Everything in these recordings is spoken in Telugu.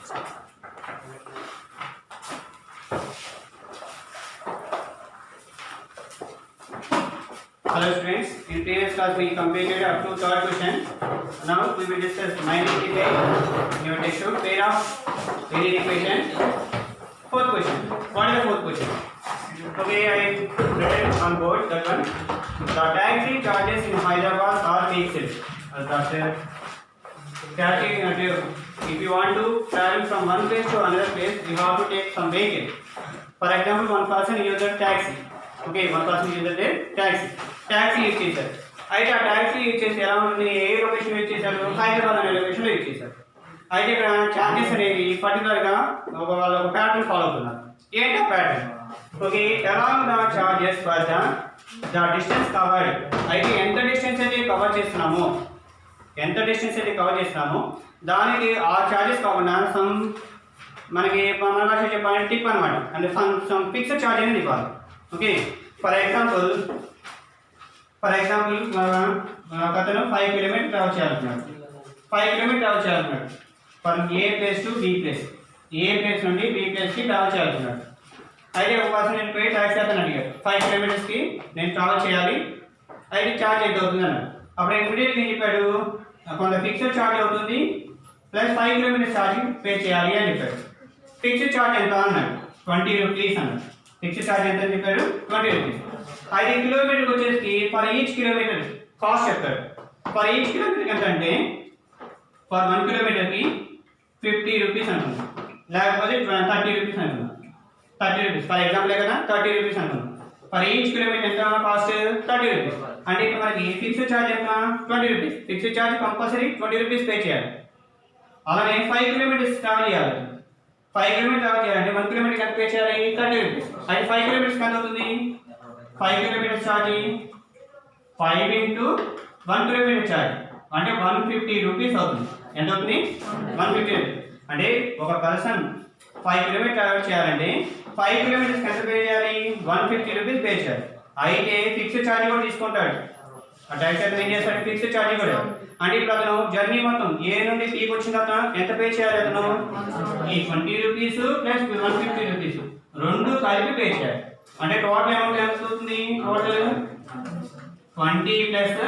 Hello students, in previous class we completed up to third question. Now we will discuss 988 your textbook pair of linear equation. Fourth question. What is the fourth question? Okay, I written on board that one. The taxi charges in Hyderabad are fixed. If you want to travel from one place to another place, you have to take some vehicle. For example, one person uses taxi. Okay, one person uses a taxi. Taxi use చేశారు. అయితే ఆ టాక్సీ యూజ్ చేసి ఎలా ఉంది, ఏ లొకేషన్ యూజ్ చేశారు, హైదరాబాద్ అనే లొకేషన్లో యూజ్ చేశారు. అయితే ఇక్కడ ఛార్జెస్ అనేవి పర్టికులర్గా వాళ్ళు ఒక ప్యాటర్న్ ఫాలో అవుతున్నారు. ఏంటి ఆ pattern? Okay, along the charges for the distance covered. అయితే ఎంత డిస్టెన్స్ అయితే కవర్ చేస్తున్నామో దానికి ఆ చార్జెస్ కాకుండా మనకి మన భాష చెప్పాలంటే టిప్ అనమాట. అంటే సమ్ ఫిక్స్డ్ ఛార్జ్ అనేది ఇవ్వాలి. ఓకే, ఫర్ ఎగ్జాంపుల్ అతను 5 కిలోమీటర్ ట్రావెల్ చేయాలన్నాడు. From A place to B place, A place నుండి బి ప్లేస్కి ట్రావెల్ చేయాలన్నాడు. అయితే ఒక పర్సన్ నేను పోయి ట్యాక్సీ అతను అడిగాడు, 5 కిలోమీటర్స్కి నేను ట్రావెల్ చేయాలి, అయితే ఛార్జ్ ఎంత అవుతుంది అన్నాడు. అప్పుడు ఇమీడియట్గా ఏం చెప్పాడు, కొంత ఫిక్స్డ్ ఛార్జ్ అవుతుంది ప్లస్ 5 కిలోమీటర్స్ ఛార్జింగ్ పే చేయాలి అని చెప్పాడు. ఫిక్స్డ్ ఛార్జ్ ఎంత అన్నాడు, 20 రూపీస్ అన్నాడు. ఫిక్స్డ్ ఛార్జ్ ఎంత అని చెప్పాడు, 20 రూపీస్. 5 కిలోమీటర్కి వచ్చేసి ఫర్ ఈచ్ కిలోమీటర్ కాస్ట్ చెప్తాడు. ఫర్ ఈచ్ కిలోమీటర్కి ఎంత అంటే ఫర్ 1 కిలోమీటర్కి 50 రూపీస్ అంటున్నాం, లేకపోతే 30 రూపీస్ అంటున్నాం. 30 రూపీస్ ఫర్ ఎగ్జాంపుల్ కదా, 30 రూపీస్ అంటున్నాం. ఫర్ ఈచ్ కిలోమీటర్ ఎంత కాస్ట్, 30 రూపీస్. అంటే ఇక్కడ మనకి ఫిక్స్డ్ ఛార్జ్ ఎంత, 20 rupees. Fixed charge compulsory 20 rupees pay చేయాలి. అలానే 5 కిలోమీటర్స్ ట్రావెల్ చేయాలి. 5 కిలోమీటర్ ట్రావెల్ చేయాలంటే 1 కిలోమీటర్ ఎంత పే చేయాలి, 30 రూపీస్. అయితే 5 కిలోమీటర్స్ ఎంత అవుతుంది, 5 kilometre charge 5 into 1 kilometre charge అంటే 150 రూపీస్ అవుతుంది. ఎంత అవుతుంది, 150 రూపీస్. అంటే ఒక పర్సన్ 5 కిలోమీటర్ ట్రావెల్ చేయాలంటే 5 కిలోమీటర్స్ ఎంత పే చేయాలి, 150 రూపీస్ పే చేయాలి. అయితే ఫిక్స్డ్ ఛార్జ్ కూడా తీసుకుంటాడు. ఆ ట్యాక్సీ అతను ఏం చేస్తాడు, ఫిక్స్డ్ ఛార్జ్ కూడా. అంటే ఇప్పుడు అతను జర్నీ మొత్తం ఏ నుండి పీకి వచ్చిన తర్వాత ఎంత పే చేయాలి, అతను ఈ 20 రూపీస్ ప్లస్ 150 రూపీస్ రెండు కలిపి పే చేయాలి. అంటే టోటల్ అమౌంట్ ఎంత అవుతుంది, టోటల్ 20 ప్లస్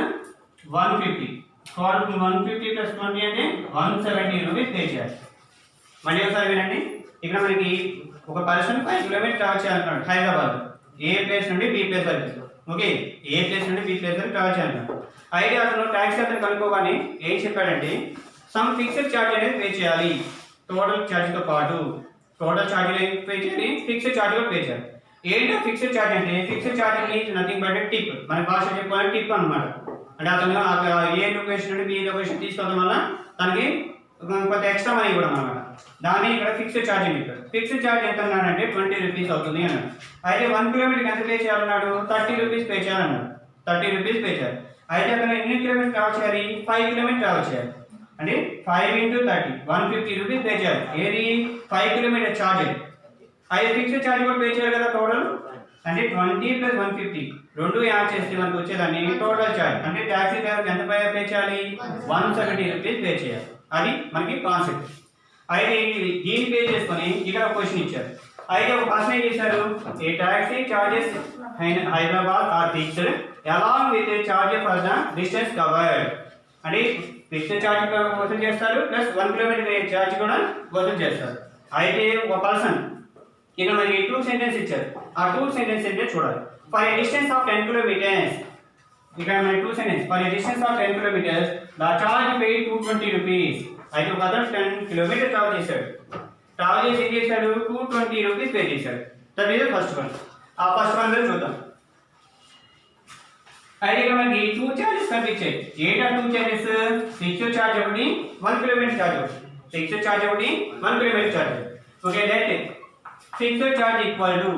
150, 150 ప్లస్ 20 అంటే 170 రూపీస్ పే చేయాలి. మళ్ళీ ఒకసారి వినండి, ఇక్కడ మనకి ఒక పర్సన్ 5 కిలోమీటర్ ట్రావెల్ చేయాలన్నాడు హైదరాబాద్, ఏ ప్లేస్ నుండి బి ప్లేస్ వరకు. ఓకే, ఏ ప్లేస్ నుండి బి ప్లేస్ వరకు ట్రావెల్ చేయాలన్నాడు. అయితే అతను ట్యాక్సీ అతను కనుక్కోగానే ఏం చెప్పాడంటే సమ్ ఫిక్స్డ్ ఛార్జ్ అనేది పే చేయాలి. టోటల్ ఛార్జ్తో పాటు టోటల్ ఛార్జ్ అనేది పే చేయాలి, ఫిక్స్డ్ ఛార్జ్ కూడా పే చేయాలి. ఏంటో ఫిక్స్డ్ ఛార్జ్ అంటే, fixed charge is nothing but tip. మన భాష చెప్పుకోవాలంటే టిప్ అనమాట. అంటే అతను ఏ లొకేషన్ నుండి బి లొకేషన్ తీసుకోవడం వల్ల తనకి కొంత ఎక్స్ట్రా మనీ ఇవ్వడం అనమాట. దాన్ని ఇక్కడ ఫిక్స్డ్ ఛార్జ్ అని చెప్పారు. ఫిక్స్డ్ ఛార్జ్ ఎంత అన్నాడంటే 20 రూపీస్ అవుతుంది అన్నాడు. అయితే 1 కిలోమీటర్కి ఎంత పే చేయాలన్నాడు, 30 రూపీస్ పే చేయాలన్నాడు. 30 రూపీస్ పే చేయాలి. అయితే అతను ఎన్ని కిలోమీటర్ ట్రావెల్ చేయాలి, 5 కిలోమీటర్ ట్రావెల్ చేయాలి. అంటే 5 ఇంటూ 30 150 రూపీస్ పే చేయాలి. ఏది 5 కిలోమీటర్ ఛార్జ్. అయితే ఫిక్స్డ్ ఛార్జ్ కూడా పే చేయాలి కదా టోటల్. అంటే 20 ప్లస్ 150 రెండు యాడ్ చేస్తే మనకు వచ్చేదాన్ని టోటల్ ఛార్జ్. అంటే ట్యాక్సీ డ్రైవర్కి ఎంత పే చేయాలి, 170 రూపీస్ పే చేయాలి. అది మనకి కాన్సెప్ట్. అయితే దీన్ని పే చేసుకొని ఇక్కడ ఒక క్వశ్చన్ ఇచ్చారు. అయితే ఒక పర్సన్ ఏం చేశారు, a taxi charges Hyderabad are fixed along with charge for the distance covered. అంటే ఫిక్స్డ్ ఛార్జ్ వసూలు చేస్తారు ప్లస్ 1 కిలోమీటర్ ఛార్జ్ కూడా వసూలు చేస్తారు. అయితే ఒక పర్సన్ ఇక్కడ మనకి 2 సెంటెన్స్ ఇచ్చారు. ఆ 2 సెంటెన్స్ ఏంటో చూడాలి. For a distance of 10 kilometres, ఇక్కడ మనకి 2 sentence. For a distance of 10 kilometres the charge pay 220 rupees. అయితే ఒక అతను 10 కిలోమీటర్ ట్రావెల్ చేశాడు. ట్రావెల్ చేసి ఏం చేశాడు, 220 రూపీస్ పే చేశాడు. That is first one. ఆ ఫస్ట్ వన్ లో చూద్దాం. అయితే ఇక్కడ మనకి 2 చార్జెస్ కనిపించాయి. ఏంటా 2 చార్జెస్, ఫిక్స్డ్ ఛార్జ్ ఒకటి, 1 కిలోమీటర్ ఛార్జ్ ఒకటి. ఫిక్స్డ్ ఛార్జ్ ఒకటి, 1 kilometre charge. Okay, let fixed charge equal to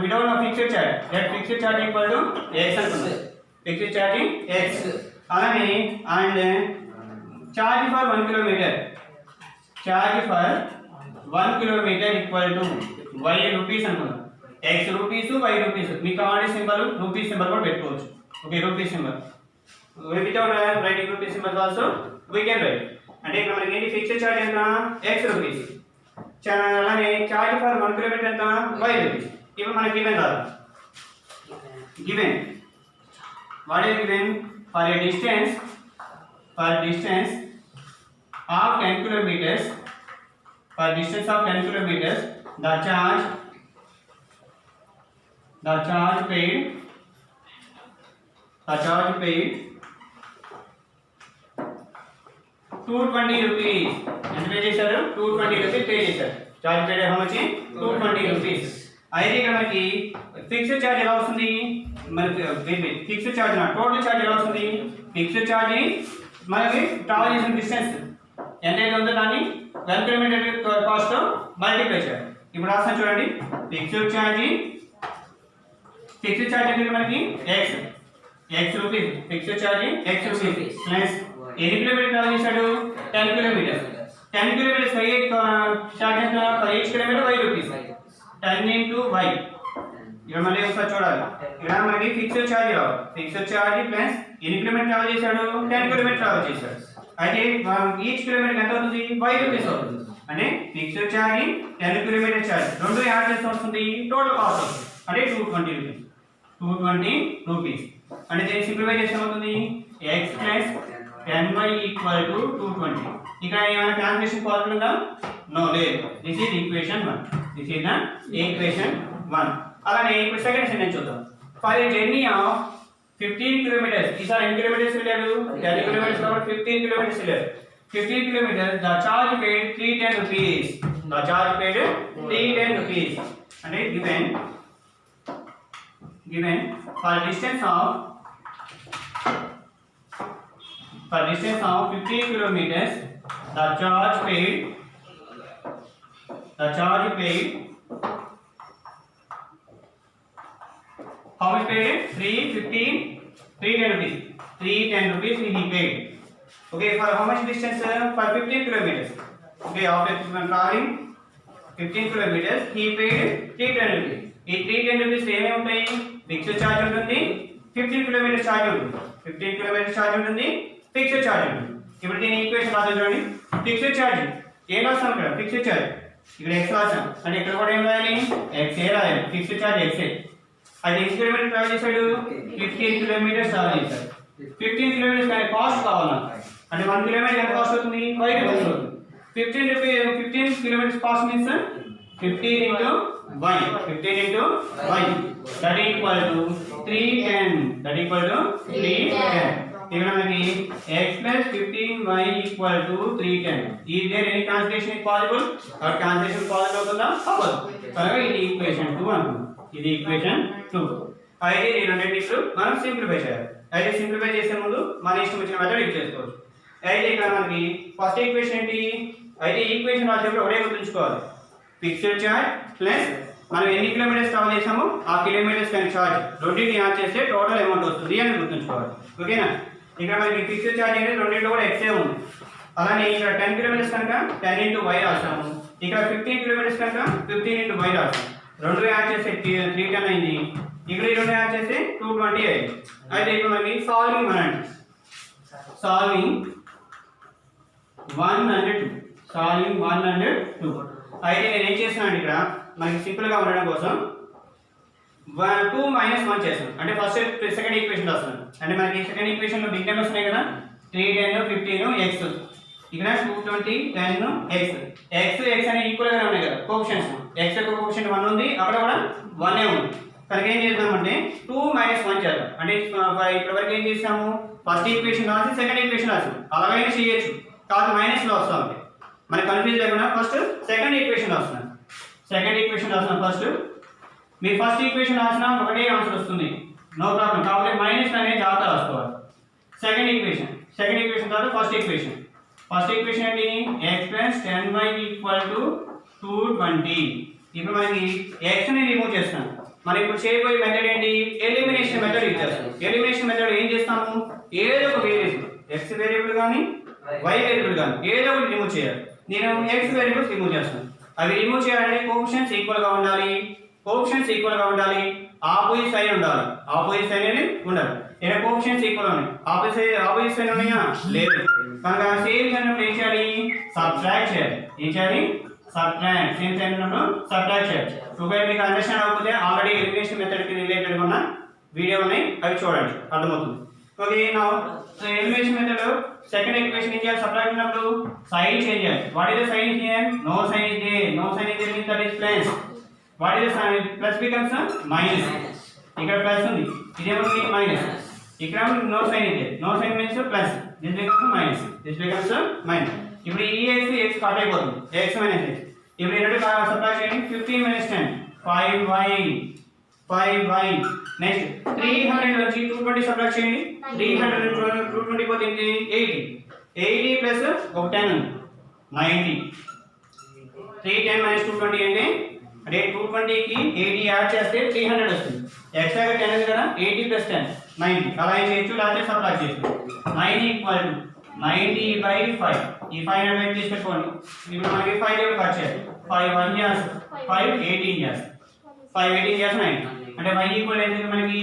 we don't know fixed charge. Let fixed charge equal to x అనుకుందాం. Fixed charge x. అలానే and charge for 1 kilometer. Charge for 1 kilometer equal to y rupees అనుకుందాం. x rupees y rupees. మీకు కావాల్సిన సింబల్ రూపీస్ సింబల్ కూడా పెట్టుకోవచ్చు. Okay, rupees symbol. Without writing rupee symbols also we can write. అంటే ఇక్కడ మనకి ఏం దీనికి ఫిక్స్డ్ ఛార్జ్ ఎంత x రూపీస్, అలానే ఛార్జ్ ఫర్ 1 కిలోమీటర్ ఎంత y రూపీస్. ఇప్పుడు మనకి గివెన్ రాదు. Given what is given for a distance of 10 kilometers, for distance of 10 kilometers, the charge paid 220 rupees. ఎంత పే చేశారు 220 రూపీస్ పే చేశారు. Charge paid how much 220 rupees. అయితే ఇక్కడ మనకి ఫిక్స్డ్ ఛార్జ్ ఎలా వస్తుంది, మనకి ఫిక్స్డ్ ఛార్జ్ నా టోటల్ ఛార్జ్ ఎలా వస్తుంది, ఫిక్స్డ్ ఛార్జ్ మనకి ట్రావెల్ చేసిన డిస్టెన్స్ ఎంతైతే ఉందో దాన్ని 1 కిలోమీటర్ కాస్ట్ మల్టిప్లై చేయాలి. ఇప్పుడు రాస్తాను చూడండి, ఫిక్స్డ్ ఛార్జ్ అంటే మనకి x rupees, fixed charge x rupees plus ఎన్ని కిలోమీటర్ ట్రావెల్ చేశాడు 10 కిలోమీటర్స్. 10 కిలోమీటర్స్ అయ్యే charges for each kilometre y rupees, 10 into y. ఇక్కడ మళ్ళీ ఒకసారి చూడాలి, ఇక్కడ మనకి ఫిక్స్డ్ ఛార్జ్ రావాలి. ఫిక్స్డ్ ఛార్జ్ ప్లస్ ఎన్ని కిలోమీటర్ ట్రావెల్ చేశాడు 10 కిలోమీటర్ ట్రావెల్ చేశాడు. అయితే ఈచ్ కిలోమీటర్ ఎంత అవుతుంది y రూపీస్ అవుతుంది. అంటే ఫిక్స్డ్ ఛార్జ్ 10 కిలోమీటర్ ఛార్జ్ రెండు యాడ్ చేస్తే వస్తుంది టోటల్ కాస్ట్ వస్తుంది అంటే 220 రూపీస్. 220 రూపీస్ అంటే దీన్ని సింప్లిఫై చేస్తే అవుతుంది x plus 10y equal to 220. ఇక్కడ ఏమైనా క్యాల్కులేషన్ పాసిబుల్ ఉందా? నో, లేదు. This is equation 1. This is the equation 1. అలానే ఇప్పుడు సెకండ్ సెంటెన్స్ చూద్దాం. For a journey of 15 kilometers, ఈసారి ఎన్ని కిలోమీటర్స్ వెళ్ళారు 10 కిలోమీటర్స్ కాబట్టి 15 కిలోమీటర్స్ వెళ్ళారు. 15 kilometers the charge paid 310 rupees. The charge paid 310 rupees. అంటే given for distance of 15 kilometers the charge paid how much paid? 310 rupees. 310 rupees he paid. Okay, for how much distance? For 15 kilometers. Okay, after traveling 15 kilometers he paid 310 rupees. ఈ 310 రూపీస్ ఏమేమి ఉంటాయి? ఫిక్స్డ్ ఛార్జ్ ఉంటుంది, 15 కిలోమీటర్ ఛార్జ్ ఉంటుంది, 15 కిలోమీటర్ ఛార్జ్ ఉంటుంది, ఫిక్స్డ్ ఛార్జ్ ఉంటుంది. ఇప్పుడు దీని ఈక్వేషన్ రాద్దాం చూడండి. ఫిక్స్డ్ ఛార్జ్ ఏం రాస్తాం ఇక్కడ? ఫిక్స్డ్ ఛార్జ్ ఇక్కడ x రాసాం అంటే ఇక్కడ కూడా ఏం రాయాలి? x ఏ రాయాలి. Fixed charge x. అది ఎన్ని కిలోమీటర్ ట్రావెల్ చేశాడు? 15 కిలోమీటర్స్ ట్రావెల్ చేశాడు. 15 కిలోమీటర్స్ కానీ కాస్ట్ కావాలి అంటే 1 కిలోమీటర్ ఎంత కాస్ట్ అవుతుంది? 5 రూపీస్ అవుతుంది. 15 kilometres cost means 15 into y. That equal to 310. ఇక్కడ మనకి x plus 15y equal to 310. Is there any translation possible? Or translation possible అవుతుందా? అవ్వదు. కనుక ఇది ఈక్వేషన్ 2 అనుకుందాం. ఇది ఈక్వేషన్ 2. అయితే ఈ రెండింటిని ఇప్పుడు మనం సింప్లిఫై చేయాలి. అయితే సింప్లిఫై చేసే ముందు మన ఇష్టం వచ్చిన మెథడ్ యూజ్ చేసుకోవచ్చు. అయితే ఇక్కడ మనకి ఫస్ట్ ఈక్వేషన్ ఏంటి? అయితే ఈక్వేషన్ రాసేటప్పుడు ఒకటే గుర్తుంచుకోవాలి, ఫిక్స్డ్ ఛార్జ్ ప్లస్ మనం ఎన్ని కిలోమీటర్స్ ట్రావెల్ చేసామో ఆ కిలోమీటర్స్ కానీ ఛార్జ్ రెండింటిని యాడ్ చేస్తే టోటల్ అమౌంట్ వస్తుంది అని గుర్తుంచుకోవాలి. ఓకేనా? ఇక్కడ మనకి ఫిక్స్డ్ ఛార్జ్ అనేది రెండింటిలో కూడా ఎక్సే ఉంది. అలానే ఇక్కడ 10 కిలోమీటర్స్ కనుక 10 into y రాసాము, ఇక్కడ 15 కిలోమీటర్స్ కనుక 15 into y రాసాము. రెండు యాడ్ చేస్తే 310 అయింది. ఇక్కడ ఈ రెండు యాడ్ చేస్తే 220 అయింది. అయితే ఇప్పుడు మనకి సాల్వింగ్ అనండి. Solving 1 and 2. అయితే నేను ఏం చేస్తున్నాను ఇక్కడ మనకి సింపుల్గా ఉండడం కోసం 2 - 1 చేస్తాను. అంటే ఫస్ట్ సెకండ్ ఈక్వేషన్ రాస్తున్నాను. అంటే మనకి సెకండ్ ఈక్వేషన్లో బిగ్ నెంబర్స్ ఉన్నాయి కదా, 310 15 x. ఇక్కడ 220 10 x అనే ఈక్వల్గా ఉన్నాయి కదా కోఎఫిషియెంట్స్. x యొక్క కోఎఫిషియెంట్ 1 ఉంది, అక్కడ కూడా 1 ఉంది. కనుక ఏం చేద్దామంటే 2 - 1 చేద్దాం. అంటే ఇప్పటివరకు ఏం చేసాము? ఫస్ట్ ఈక్వేషన్ రాసి సెకండ్ ఈక్వేషన్ రాసాం. అలాగైనా చేయొచ్చు, కాదు మైనస్లో వస్తూ ఉంటాయి. మనకి కన్ఫ్యూజ్ లేకుండా ఫస్ట్ సెకండ్ ఈక్వేషన్ రాస్తున్నాను. ఫస్ట్ మీరు ఫస్ట్ ఈక్వేషన్ రాసినా ఒకటే ఆన్సర్ వస్తుంది, నో ప్రాబ్లం. కాబట్టి మైనస్ అనేది జాగ్రత్త రాసుకోవాలి. సెకండ్ ఈక్వేషన్ తర్వాత ఫస్ట్ ఈక్వేషన్ ఏంటి? x plus 10y equal to 220. ఇప్పుడు మనకి x ని రిమూవ్ చేస్తాను. మనం ఇప్పుడు చేయబోయే మెథడ్ ఏంటి? ఎలిమినేషన్ మెథడ్ యూజ్ చేస్తాం. ఎలిమినేషన్ మెథడ్ ఏం చేస్తాము? ఏదో ఒక వేరియబుల్, x వేరియబుల్ కానీ y వేరియబుల్ కానీ ఏదో ఒకటి రిమూవ్ చేయాలి. నేను x వేరియబుల్స్ రిమూవ్ చేస్తాను. అవి రిమూవ్ చేయాలంటే కోఎఫిషియెంట్స్ ఈక్వల్గా ఉండాలి, ఆపోజిట్ సైన్ ఉండాలి. ఆపోజిట్ సైన్ అనేది ఉండాలి. ఏదైనా కోఎఫిషియెంట్స్ ఈక్వల్ ఉన్నాయి, ఆపోజిట్ సైన్ ఉన్నాయా? లేదు. కనుక సేమ్ సైన్ ఉన్నప్పుడు ఏం చేయాలి? సబ్ట్రాక్ట్ చేయాలి. ఏం చేయాలి? సబ్ట్రాక్ట్. సేమ్ సైన్ ఉన్నప్పుడు సబ్ట్రాక్ట్ చేయాలి. ఒకవేళ మీకు అండర్స్టాండ్ అవ్వకపోతే ఆల్రెడీ ఎలిమినేషన్ మెథడ్ కి రిలేటెడ్ ఉన్న వీడియో ఉన్నాయి, అవి చూడండి, అర్థమవుతుంది. Okay, now elimination method second equation ఏం చేయాలి? సబ్ట్రాక్ట్ ఉన్నప్పుడు సైన్ చేంజ్ చేయాలి. What is the sign here? No sign is there. No sign is there means that is plus. What is the sign? Plus becomes minus. ఇక్కడ ప్లస్ ఉంది, ఇదేమవుతుంది మైనస్. ఇక్కడ no sign is there. No sign means plus. This becomes minus. This becomes minus. ఇప్పుడు ఈ x కట్ అయిపోతుంది. x minus x. ఇప్పుడు రెండు సబ్ట్రాక్ట్ చేయండి. 15 మైనస్ 10 5y. నెక్స్ట్ 300 నుంచి 220 సబ్ట్రాక్ట్ చేయండి. 300 నుంచి 220 పోతే 80 ప్లస్ ఒక 10 ఉంది 90. 310 మైనస్ 220 అంటే 220 కి 80 యాడ్ చేస్తే 300 వస్తుంది. ఎక్స్ట్రాగా 10 ఉంది కదా, 80 ప్లస్ 10 90. అలా ఏం చేయొచ్చు, లేకపోతే సబ్ట్రాక్ట్ చేయొచ్చు. 9 ఈక్వల్ టు 90/5. ఈ 5 అనేది తీసుకెళ్ళిపోండి. ఇప్పుడు మనకి 5 ఏమో కట్ చేయాలి. 5 1 చేయాలి, 5 18 చేయాలి, 5 18 చేయాలి 9. అంటే y ఈక్వల్ ఎంత మనకి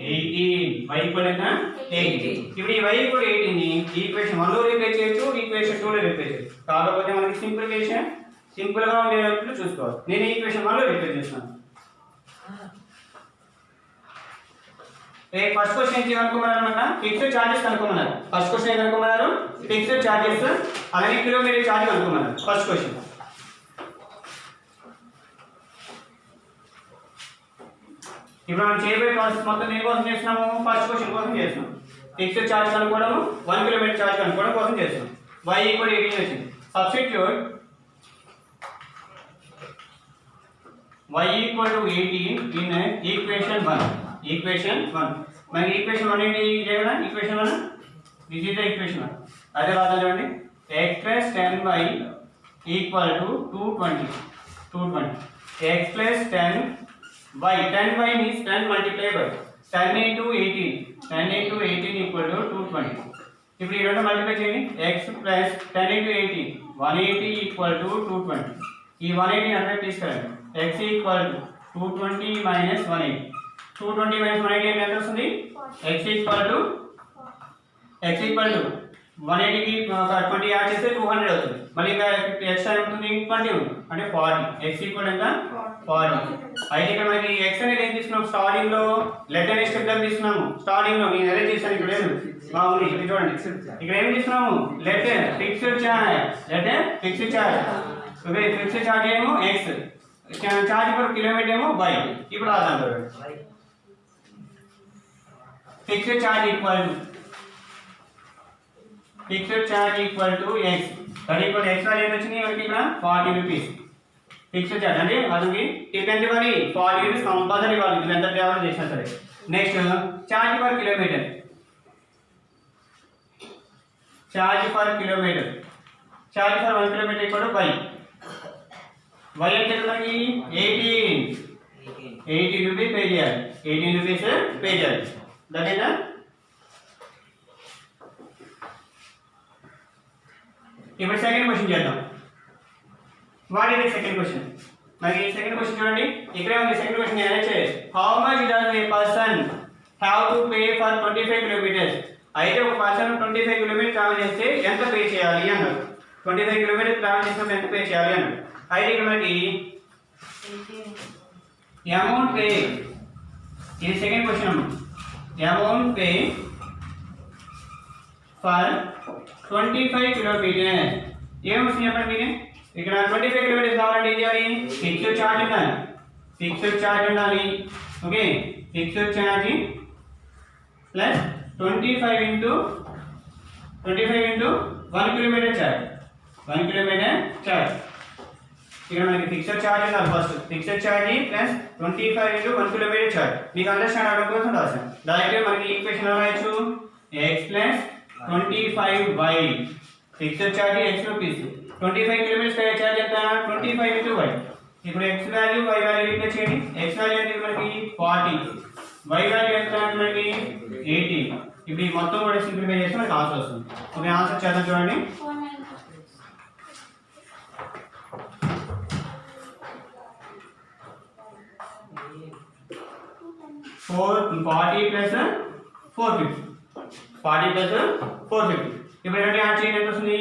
18. y ఈక్వల్ ఎంత 18. ఇప్పుడు ఈ y ఈక్వల్ 18 ని ఈక్వేషన్ 1 లో రీప్లేస్ చేయొచ్చు, ఈక్వేషన్ 2 లో రీప్లేస్ చేయొచ్చు. కాకపోతే మనకి సింప్లిఫికేషన్ సింపుల్ గా ఉండేటట్లు చూసుకోవాలి. నేను ఈక్వేషన్ 1 లో రీప్లేస్ చేస్తున్నాను. ఫస్ట్ క్వశ్చన్ ఏం కనుక్కోమన్నారన్నమాట? ఫిక్స్డ్ చార్జెస్ కనుక్కోమన్నారు. ఫస్ట్ క్వశ్చన్ ఏం కనుక్కోమన్నారు? ఫిక్స్డ్ చార్జెస్ అలాగే కిలోమీటర్ చార్జ్ కనుక్కోమన్నారు. ఫస్ట్ క్వశ్చన్ ఇప్పుడు మనం చేయబోయే ప్రాసెస్ మొత్తం దేనికోసం చేస్తున్నాము? ఫస్ట్ క్వశ్చన్ కోసం చేస్తున్నాం. ఫిక్స్డ్ చార్జ్ కనుక్కోవడం, 1 కిలోమీటర్ చార్జ్ కనుక్కోవడం కోసం చేస్తున్నాం. y ఈక్వల్ 18 వచ్చింది. Substitute y equal to 18 in equation 1. Equation 1 మనకి ఈక్వేషన్ 1 ఏంటి? ఇదే కదా equation 1. This is the equation 1. అదే రాద్దాం చూడండి. x plus 10y equal to 220. x plus 10y 10y means 10 multiplied by 10 into 18. 10 into 18 equal to 220. ఇప్పుడు ఈ రెండు మల్టిప్లై చేయండి. x plus 10 into 18 180 equal to 220. ఈ 180 అటువైపు తీసుకెళ్ళండి. x equal to 220 minus 180. 220 minus 180 ఎంత వస్తుంది? x ఈక్వల్ టు 180 కి 20 యాడ్ చేస్తే 200 అవుతుంది. మళ్ళీ ఇంకా ఎక్స్ట్రా ఉంటుంది 20 ఉంది అంటే 40. x ఈక్వల్ ఎంత? 40. అయితే ఇక్కడ మనకి x అనేది ఏం తీసుకున్నాం? స్టార్టింగ్ లో లెట్ అనే స్టెప్ దగ్గర తీసుకున్నాము. స్టార్టింగ్ లో నేను అరేంజ్ చేశాను. ఇక్కడ లేదు బాగుంది, ఇది చూడండి. ఇక్కడ ఏం తీసుకున్నాము? Let fixed charge. Okay, fixed charge ఏమో x, చార్జ్ పర్ కిలోమీటర్ ఏమో y. ఇప్పుడు రాద్దాం చూడండి. Fixed charge equal to x. That equal x value ఎంత వచ్చింది మనకి? ఇక్కడ 40 రూపీస్. ఫిక్స్డ్ చార్జ్ అంటే అది టిప్ ఎంత ఇవ్వాలి? 40 రూపీస్ కంపల్సరీ ఇవ్వాలి, ఇది ఎంత ట్రావెల్ చేసినా సరే. Next charge per kilometre. Charge per 1 kilometre equal to y అంటే మనకి 18 రూపీస్ పే చేయాలి. 18 రూపీస్ పే చేయాలి. దట్ ఇప్పుడు సెకండ్ క్వశ్చన్ చేద్దాం. What is the second question? మరి సెకండ్ క్వశ్చన్ చూడండి. ఇక్కడే ఉంది సెకండ్ క్వశ్చన్. ఏదైతే how much does a person have to pay for 25 kilometres. అయితే ఒక పర్సన్ 25 కిలోమీటర్ ట్రావెల్ చేస్తే ఎంత పే చేయాలి అన్నారు. 25 కిలోమీటర్ ట్రావెల్ చేసినప్పుడు ఎంత పే చేయాలి అన్నారు. అయితే ఇక్కడ మనకి అమౌంట్ పే, ఇది second question. Amount pay for 25 kilometre ఏమొస్తుంది చెప్పండి మీరు? ఇక్కడ 25 కిలోమీటర్స్ కావాలంటే ఏం చేయాలి? ఫిక్స్డ్ ఛార్జ్ ఉండాలి. Okay, fixed charge plus 25 into 1 kilometre charge. 1 kilometre charge. ఇక్కడ మనకి ఫిక్స్డ్ ఛార్జ్ ఉండాలి. First fixed charge plus 25 into 1 kilometre charge. మీకు అండర్స్టాండ్ అవడం కోసం రాసాను. డైరెక్ట్గా మనకి ఈక్వేషన్ ఎలా రాయొచ్చు? x plus 25y. Fixed charge x rupees. 25 kilometres charge ఎంత? 25 ఇంటూ y. ఇప్పుడు x value y value replace చేయండి. x వాల్యూ ఎంత మనకి 40, y వాల్యూ ఎంత మనకి 80. ఇప్పుడు ఈ మొత్తం కూడా సింప్లిఫై చేస్తే మనకి ఆన్సర్ వస్తుంది. ఓకే, ఆన్సర్ చేద్దాం చూడండి. 40 plus 450. 40 plus 450. ఇప్పుడు ఏంటి యాడ్ చేయండి ఎంత వస్తుంది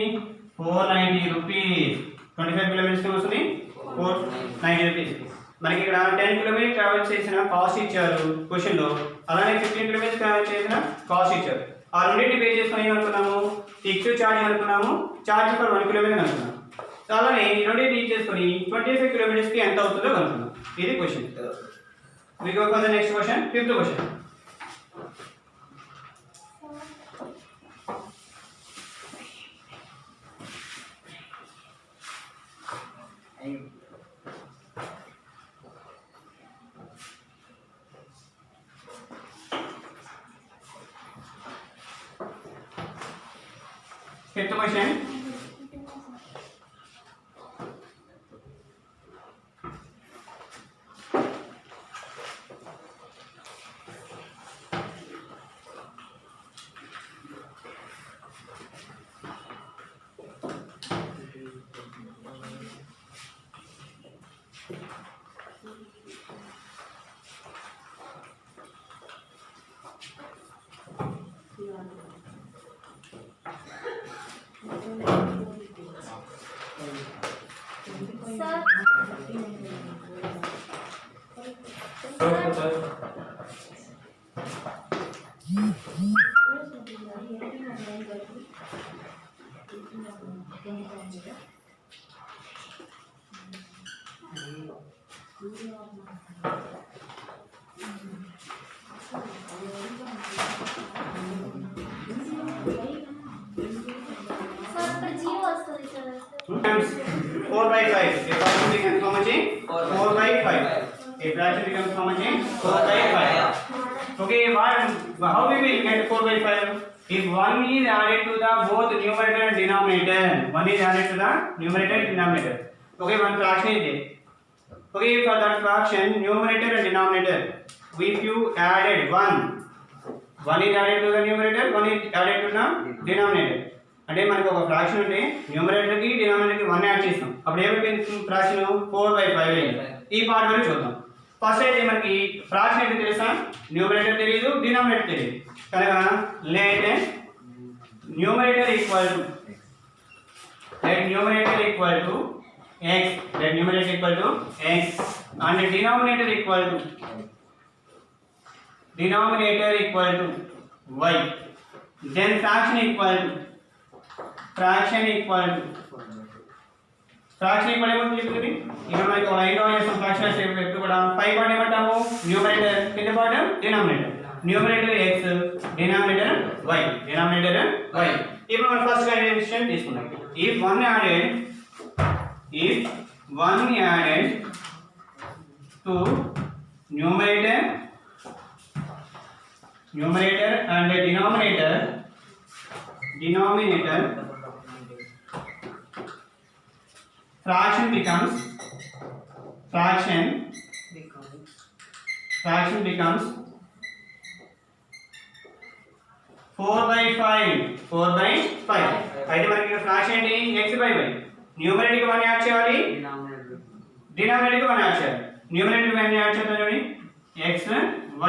490 రూపీస్ 25 కిలోమీటర్స్ కి వస్తుంది 490 రూపీస్ మనకి ఇక్కడ 10 కిలోమీటర్ ట్రావెల్ చేసిన కాస్ట్ ఇచ్చారు క్వశ్చన్ లో అలానే 15 కిలోమీటర్స్ ట్రావెల్ చేసిన కాస్ట్ ఇచ్చారు ఆ రెండింటిని పే చేసుకొని ఏమనుకున్నాము ఫిక్స్డ్ ఛార్జ్ అనుకున్నాము ఛార్జ్ ఫర్ 1 కిలోమీటర్ అనుకున్నాము అలానే ఈ రెండింటిని చేసుకొని 25 కిలోమీటర్స్ కి ఎంత అవుతుందో అనుకున్నాం ఇది question we go for the next question fifth question fifth question becomes 4 by 5. A fraction becomes how much? 4 by 5. A fraction becomes how much? 4 by 5. Okay, how we will get 4 by 5? If 1 is added to the both numerator and denominator, 1 is added to the numerator and denominator. Okay, one fraction is there. Okay, for that fraction, numerator and denominator, if you added 1 is added to the numerator, 1 is added to the denominator. అంటే మనకు ఒక ఫ్రాక్షన్ ఉంటే న్యూమరేటర్ కి డినామినేటర్ కి 1 యాడ్ చేస్తాం అప్పుడు ఏమైపోయింది ఫ్రాక్షన్ 4/5 అయింది ఈ పార్ట్ వరకు చూద్దాం ఫస్ట్ అయితే మనకి ఫ్రాక్షన్ ఏంటి తెలుసా న్యూమరేటర్ తెలియదు డినామినేటర్ తెలియదు కనుక let numerator equal to x and denominator equal to y then fraction equal to ఏమవుతుంది చెప్తుంది ఇక్కడ మనకి ఒక లైన్ లో చేస్తాం ఫ్రాక్షన్స్ ఎప్పుడు కూడా 5 పార్ట్ ఏమంటాము న్యూమరేటర్ కింద part denominator numerator x denominator y ఇప్పుడు మనం ఫస్ట్ కండిషన్ తీసుకుందాం if 1 added to numerator and denominator fraction becomes 4/5 అయితే మనకి ఫ్రాక్షన్ ఏంటి x/y న్యూమరేటర్ కి 1 యాడ్ చేయాలి డినామినేటర్ కి 1 యాడ్ చేయాలి న్యూమరేటర్ కి 1 యాడ్ చేయాలి x y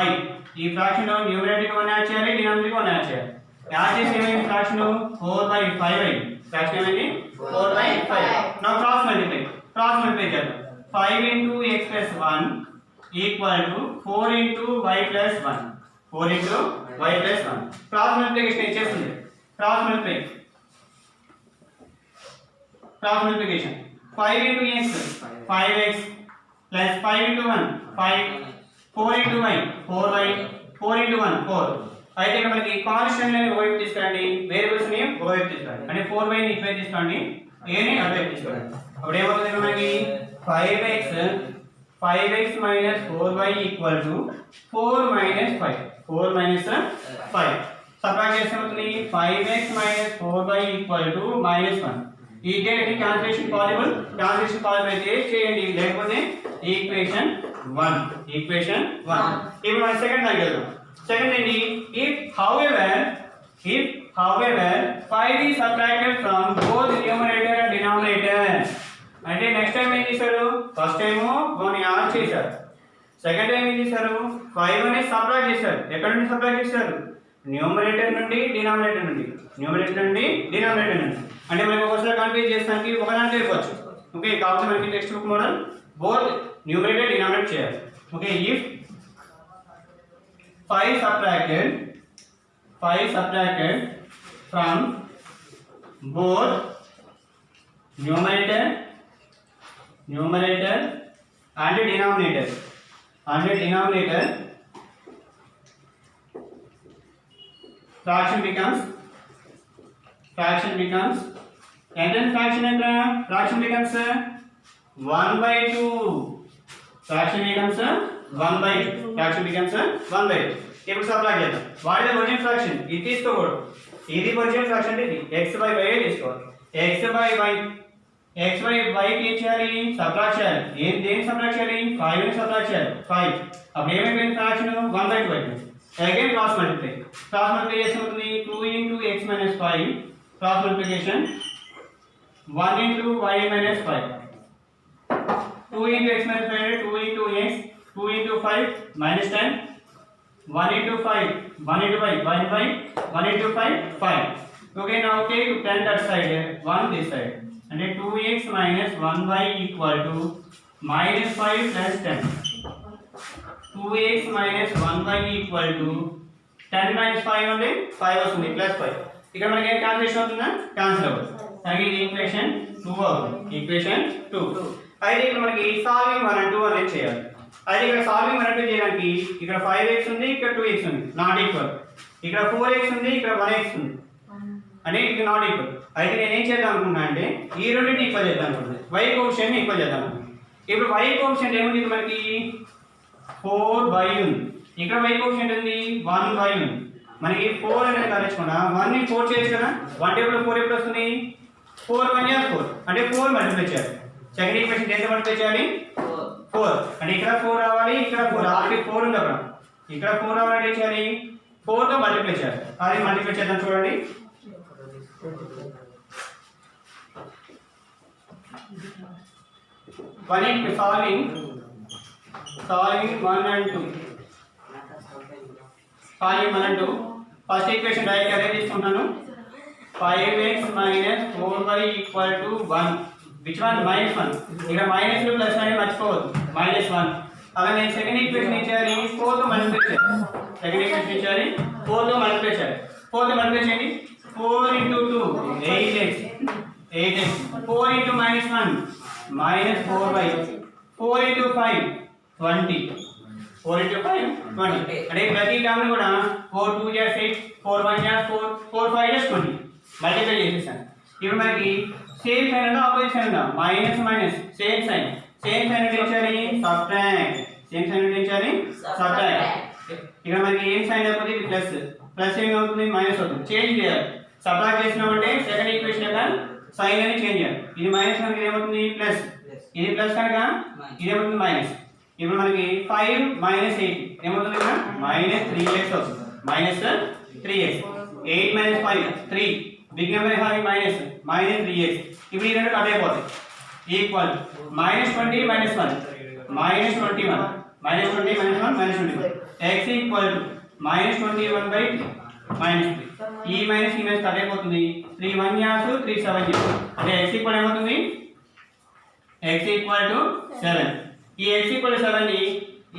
ఈ ఫ్రాక్షన్ లో న్యూమరేటర్ కి 1 యాడ్ చేయాలి డినామినేటర్ కి 1 యాడ్ చేయాలి యాడ్ చేసి ఏమైంది ఫ్రాక్షన్ 4/5 అయింది ఫ్రాక్షన్ ఏమైంది 4/5 now cross multiply చేద్దాం 5 into x plus 1 equal to 4 into y plus 1 cross multiplication ఇచ్చేస్తుంది cross multiplication 5 into x 5x plus 5 into 1 5 4 into y 4y 4 into 1 4 అయితే ఇక్కడ మనకి కాన్స్టెంట్ ని ఒకవైపు తీసుకురండి వేరియబుల్స్ ని ఒకవైపు తీసుకురండి అంటే 4y ని ఇటువైపు తీసుకోండి a ని అటువైపు తీసుకోండి అప్పుడు ఏమవుతుంది మనకి 5x minus 4y equal to 4 minus 5 subtract చేస్తే ఏమవుతుంది 5x minus 4y equal to -1 ఈ గేట్ క్యాల్కులేషన్ పాసిబుల్ అయితే చేయండి లేకపోతే ఈక్వేషన్ 1 ఇప్పుడు మనం సెకండ్ దానికి వెళ్దాం సెకండ్ ఏంటి if however 5 is subtracted from both numerator and denominator అంటే నెక్స్ట్ టైం ఏం చేశారు ఫస్ట్ టైం 1 యాడ్ చేశారు సెకండ్ టైం ఏం చేశారు 5 అనేది సబ్ట్రాక్ట్ చేశారు ఎక్కడ నుండి సబ్ట్రాక్ట్ చేశారు న్యూమరేటర్ నుండి డినామినేటర్ నుండి అంటే మనకి ఒకసారి కన్ఫ్యూజ్ చేస్తానికి ఒకదాంట్లో ఇవ్వచ్చు. ఓకే, కాబట్టి మనకి textbook model both numerator denominator చేయాలి. Okay, if 5 subtracted from both numerator and denominator fraction becomes and then fraction becomes 1/2. fraction becomes 1/2. ఇప్పుడు సబ్ట్రాక్ట్ చేద్దాం. What is original fraction? ఇది తీసుకోకూడదు. ఇది ఒరిజినల్ ఫ్రాక్షన్ ఇది x/y తీసుకోవాలి. x by y కి ఏం చేయాలి? సబ్ట్రాక్ట్ చేయాలి. దేని సబ్ట్రాక్ట్ చేయాలి? 5 ని సబ్ట్రాక్ట్ చేయాలి. 5 అప్పుడు ఏమైపోయింది ఫ్రాక్షన్? 1/2 అయిపోయింది. అగైన్ క్రాస్ మల్టిప్లై చేస్తే అవుతుంది 2 into x minus 5 cross multiplication 1 into y minus 5. 2 into x minus 5 2 into x 2 into 5 minus 10 1 into 5 1 into 5 1 into 5 5. Okay, now take 10 that side 1 this side and 2x minus 1y equal to minus 5 plus 10. 2x minus 1y equal to 10 minus 5 అంటే 5 వస్తుంది ప్లస్ 5. ఇక్కడ మనకి ఏం క్యాన్సిలేషన్ అవుతుందా? క్యాన్సిల్ అవుతుంది. అలాగే ఇది ఈక్వేషన్ 2 అవుతుంది. ఈక్వేషన్ 2. అయితే ఇక్కడ మనకి సాల్వింగ్ 1 and 2 అనేది చేయాలి. అయితే ఇక్కడ సాల్వింగ్ 1 and 2 చేయడానికి ఇక్కడ 5x ఉంది, ఇక్కడ 2x ఉంది, నాట్ ఈక్వల్. ఇక్కడ 4x ఉంది, ఇక్కడ 1x ఉంది, అంటే ఇది నాట్ ఈక్వల్. అయితే నేను ఏం చేద్దాం అనుకున్నా అంటే ఈ రెండింటిని ఈక్వల్ చేద్దాం అనుకుంటున్నాను. y కోఎఫిషియెంట్ ని ఈక్వల్ చేద్దాం అనుకుంటున్నాను. ఇప్పుడు y కోఎఫిషియెంట్ ఏముంది మనకి? 4y ఉంది. ఇక్కడ y కోఎఫిషియెంట్ ఉంది 1y ఉంది. మనకి 4 అనేది కలుపుకున్నా 1 ని 4 చేయొచ్చు కదా. 1 టేబుల్ 4 ఎప్పుడు వస్తుంది? 4 1 4 అంటే 4 మల్టిప్లై చేయాలి. సెకండ్ ఈక్వేషన్ ఎంత మల్టిప్లై చేయాలి? 4 అంటే ఇక్కడ 4 రావాలి, ఇక్కడ 4 ఆల్రెడీ 4 ఉంది అక్కడ. ఇక్కడ 4 రావాలి ఏం చేయాలి? 4 తో మల్టిప్లై చేయాలి. అది మల్టిప్లై చేద్దాం చూడండి. 1 into solving 1 and 2. solving 1 and 2. First equation direct arrange చేసుకుంటాను. 5x minus 4y equal to 1. Which one? Minus 1. ఇక్కడ మైనస్ ప్లస్ అనేది మర్చిపోవద్దు. -1. అలాగే సెకండ్ ఈక్వేషన్ ఇచ్చారు 4 తో మల్టిప్లై చేయాలి. సెకండ్ ఈక్వేషన్ ఇచ్చారు 4 తో మల్టిప్లై చేయాలి. 4 తో మల్టిప్లై చేయండి. 4 into 2 8x 4 into -1 -4y 4 into 5 20 4 into 5 20. అంటే ప్రతి టర్మ్ కూడా 4 2 just 8 4 1 just 4 4 5 just 20 మల్టిప్లై చేసేసాను. ఇప్పుడు మనకి సేమ్ సైన్ ఉందా ఆపోజిట్ సైన్ ఉందా? మైనస్ మైనస్ సేమ్ సైన్ అంటే ఇచ్చారు సబ్ట్రాక్ట్. సేమ్ సైన్ అంటే ఇచ్చారు సబ్ట్రాక్ట్. ఇక్కడ మనకి ఏం సైన్ అయిపోతుంది? ఇది ప్లస్ ఏమవుతుంది? మైనస్ అవుతుంది. చేంజ్ చేయాలి. సబ్ట్రాక్ట్ చేసినామంటే సెకండ్ ఈక్వేషన్ యొక్క సైన్ అని చేంజ్ చేయాలి. ఇది మైనస్ కనుక ఏమవుతుంది? ప్లస్. ఇది ప్లస్ కనుక ఇది ఏమవుతుంది? మైనస్. ఇప్పుడు మనకి 5 minus 8 ఏమవుతుంది? ఇక్కడ -3x అవుతుంది. -3x 8 minus 5 3 big number having -3x. ఇప్పుడు ఈ రెండు కట్ అయిపోతాయి. Equal -20 -1 -21 -20 -1 x equal to -21/3 -3. ఈ మైనస్ ఈ మైనస్ కట్ అయిపోతుంది. 3 1 యాస్ 3 7 అంటే x ఈక్వల్ ఏమవుతుంది? x equal to 7. ఈ x ఈక్వల్ టు 7 ని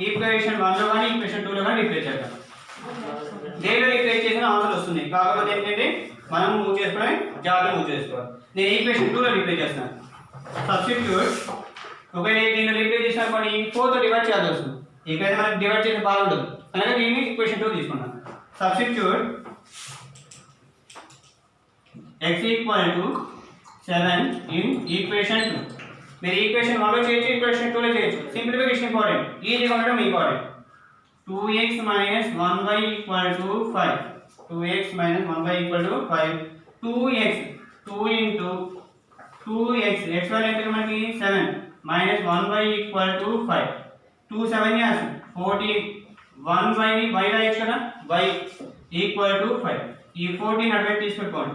ఈక్వేషన్ 1 లో గాని ఈక్వేషన్ 2 లో గాని రిప్లేస్ చేద్దాం. దేనిలో రిప్లేస్ చేసినా ఆన్సర్ వస్తుంది. కాకపోతే ఏంటంటే మనం మూవ్ చేసుకోవడం జాగ్రత్తగా మూవ్ చేసుకోవాలి. నేను ఈక్వేషన్ 2 లో రిప్లేస్ చేస్తాను. సబ్స్టిట్యూట్ ఒకవేళ దీన్ని రిప్లేస్ చేసినా కానీ 4 తో డివైడ్ చేయాల్సి వస్తుంది. ఇక్కడైతే మనకి డివైడ్ చేస్తే బాగుండదు. అలాగే దీన్ని ఈక్వేషన్ 2 తీసుకున్నాను. Substitute x equal to 7 in equation 2. మీరు ఈక్వేషన్ 1 లో చేయొచ్చు, ఈక్వేషన్ 2 లో చేయొచ్చు. సింప్లిఫికేషన్ ఇంపార్టెంట్, ఈజీగా ఉండడం important. 2x minus 1y equal to 5. 2x minus 1y equal to 5. 2x 2 into 2x x value ఎంత మనకి 7 minus 1y equal to 5. 2 7 yes 14. 1y ని y రాయొచ్చు కదా, y equal to 5. ఈ 14 Advait తీసుకెళ్ళిపోండి.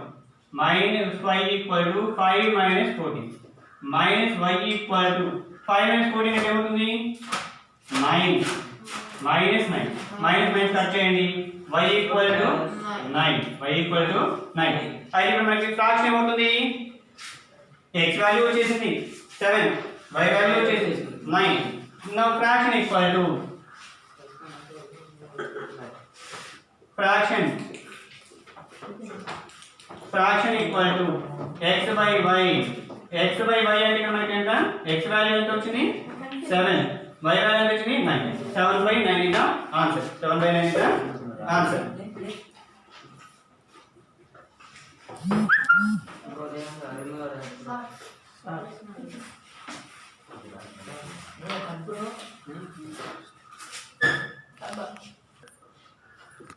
minus y equal to 5 minus 14. minus y equal to 5 minus 14 అంటే ఏమవుతుంది? 9. -9 కట్ చేయండి. y equal to 9 y equal to 9 అయితే ఇప్పుడు మనకి ఫ్రాక్షన్ ఏమవుతుంది x వాల్యూ వచ్చేసింది 7 y వాల్యూ వచ్చేసి 9 now fraction equal to fraction equal to x by y అంటే ఇక్కడ మనకి ఎంత x వాల్యూ ఎంత వచ్చింది 7 y వాల్యూ ఎంత వచ్చింది 9 7 by 9 is the answer 7 by 9 is the answer